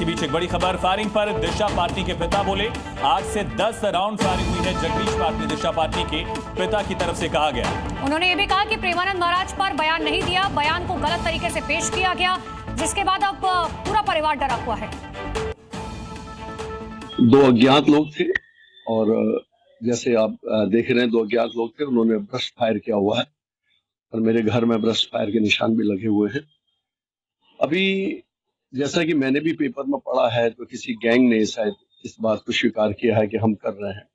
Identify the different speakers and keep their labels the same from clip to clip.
Speaker 1: इसी बीच एक बड़ी खबर फायरिंग पर दिशा पार्टी के पिता बोले 8 से 10 राउंड फायरिंग हुई है जगदीश पार्टी दिशा पार्टी के पिता की तरफ से कहा गया।
Speaker 2: उन्होंने ये भी कहा कि प्रेमानंद महाराज पर बयान नहीं दिया, बयान को गलत तरीके से पेश किया गया, जिसके बाद अब पूरा परिवार डरा हुआ है।
Speaker 3: 2 अज्ञात लोग थे और जैसे आप देख रहे हैं 2 अज्ञात लोग थे, उन्होंने ब्रश फायर किया हुआ है और मेरे घर में ब्रश फायर के निशान भी लगे हुए हैं। अभी जैसा कि मैंने भी पेपर में पढ़ा है तो किसी गैंग ने शायद इस बात को स्वीकार किया है कि हम कर रहे हैं,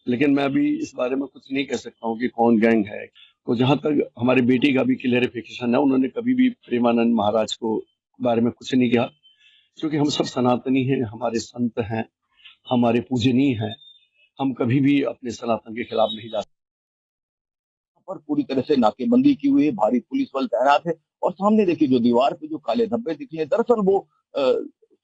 Speaker 3: लेकिन मैं अभी इस बारे में कुछ नहीं कह सकता हूं कि कौन गैंग है। तो जहां तक हमारी बेटी का भी क्लियरिफिकेशन है, उन्होंने कभी भी प्रेमानंद महाराज को बारे में कुछ नहीं कहा, क्योंकि हम सब सनातनी हैं, हमारे संत हैं, हमारे पूजनीय हैं, हम कभी भी अपने सनातन के खिलाफ नहीं जा सकते।
Speaker 4: पर पूरी तरह से नाकेबंदी की हुई है, भारी पुलिस बल तैनात है और सामने देखिए जो दीवार पे जो काले धब्बे दिखे हैं, दरअसल वो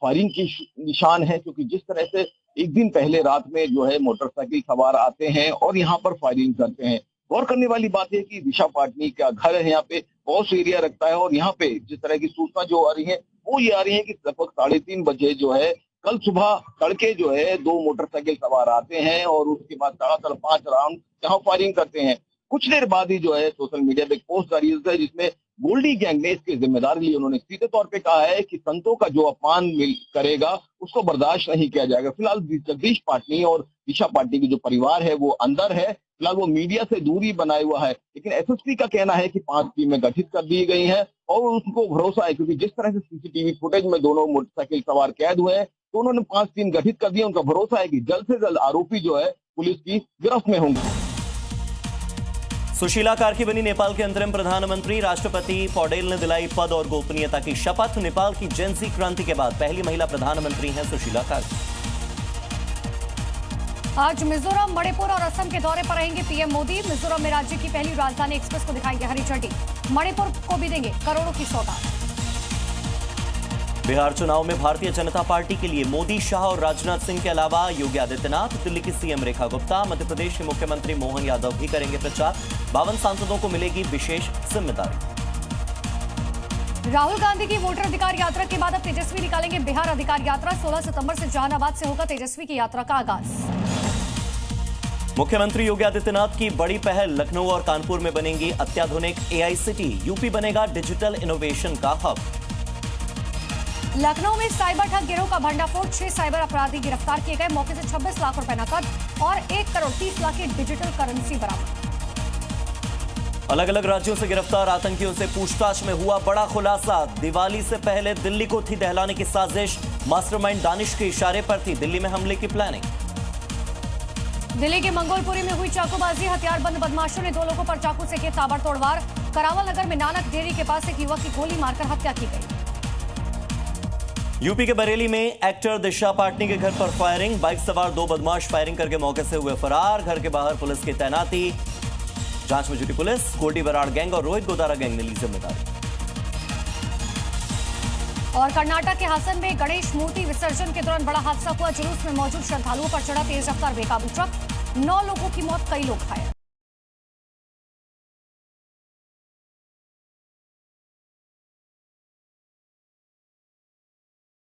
Speaker 4: फायरिंग की निशान है, क्योंकि जिस तरह से एक दिन पहले रात में जो है मोटरसाइकिल सवार आते हैं और यहाँ पर फायरिंग करते हैं। गौर करने वाली बात है कि दिशा पाटनी का घर है, यहाँ पे पॉश एरिया रखता है और यहाँ पे जिस तरह की सूचना जो आ रही है वो ये आ रही है कि लगभग 3:30 बजे जो है कल सुबह तड़के जो है 2 मोटरसाइकिल सवार आते हैं और उसके बाद तड़ातड़ 5 राउंड यहाँ फायरिंग करते हैं। कुछ देर बाद ही जो है सोशल मीडिया पे एक पोस्ट जारी है जिसमें गोल्डी गैंग ने इसकी जिम्मेदारी ली। उन्होंने सीधे तौर पे कहा है कि संतों का जो अपमान करेगा उसको बर्दाश्त नहीं किया जाएगा। फिलहाल जगदीश पाटनी और दिशा पाटनी की जो परिवार है वो अंदर है, फिलहाल वो मीडिया से दूरी बनाए हुआ है, लेकिन एसएसपी का कहना है कि 5 टीमें गठित कर दी गई हैं और उनको भरोसा है, क्योंकि जिस तरह से सीसीटीवी फुटेज में दोनों मोटरसाइकिल सवार कैद हुए हैं तो उन्होंने 5 टीम गठित कर दी। उनका भरोसा है कि जल्द से जल्द आरोपी जो है पुलिस की गिरफ्त में होंगे।
Speaker 5: सुशीला कार्की बनी नेपाल के अंतरिम प्रधानमंत्री, राष्ट्रपति पौडेल ने दिलाई पद और गोपनीयता की शपथ। नेपाल की जेनजी क्रांति के बाद पहली महिला प्रधानमंत्री हैं सुशीला कार्की।
Speaker 2: आज मिजोरम, मणिपुर और असम के दौरे पर रहेंगे पीएम मोदी। मिजोरम में राज्य की पहली राजधानी एक्सप्रेस को दिखाएंगे हरी झंडी, मणिपुर को भी देंगे करोड़ों की सौगात।
Speaker 5: बिहार चुनाव में भारतीय जनता पार्टी के लिए मोदी, शाह और राजनाथ सिंह के अलावा योगी आदित्यनाथ, दिल्ली की सीएम रेखा गुप्ता, मध्य प्रदेश के मुख्यमंत्री मोहन यादव भी करेंगे प्रचार। 52 सांसदों को मिलेगी विशेष जिम्मेदारी।
Speaker 2: राहुल गांधी की वोटर अधिकार यात्रा के बाद अब तेजस्वी निकालेंगे बिहार अधिकार यात्रा। 16 सितंबर से जहानाबाद से होगा तेजस्वी की यात्रा का आगाज।
Speaker 5: मुख्यमंत्री योगी आदित्यनाथ की बड़ी पहल, लखनऊ और कानपुर में बनेंगी अत्याधुनिक एआई सिटी। यूपी बनेगा डिजिटल इनोवेशन का हब।
Speaker 2: लखनऊ में साइबर ठग गिरोह का भंडाफोड़, 6 साइबर अपराधी गिरफ्तार किए गए। मौके से 26 लाख रुपए नकद और 1 करोड़ 30 लाख की डिजिटल करेंसी बरामद।
Speaker 5: अलग अलग राज्यों से गिरफ्तार आतंकियों से पूछताछ में हुआ बड़ा खुलासा। दिवाली से पहले दिल्ली को थी दहलाने की साजिश, मास्टरमाइंड दानिश के इशारे पर थी दिल्ली में हमले की प्लानिंग।
Speaker 2: दिल्ली के मंगोलपुरी में हुई चाकूबाजी, हथियारबंद बदमाशों ने 2 लोगों पर चाकू से किए ताबड़तोड़ वार। करावल नगर में नानक डेयरी के पास एक युवक की गोली मारकर हत्या की गई।
Speaker 5: यूपी के बरेली में एक्टर दिशा पाटनी के घर पर फायरिंग, बाइक सवार 2 बदमाश फायरिंग करके मौके से हुए फरार। घर के बाहर पुलिस की तैनाती, जांच में जुटी पुलिस। गोल्डी बराड़ गैंग और रोहित गोदारा गैंग ने ली जिम्मेदारी।
Speaker 2: और कर्नाटक के हासन में गणेश मूर्ति विसर्जन के दौरान बड़ा हादसा हुआ। जुलूस में मौजूद श्रद्धालुओं पर चढ़ा तेज रफ्तार बेकाबू ट्रक, 9 लोगों की मौत, कई लोग घायल।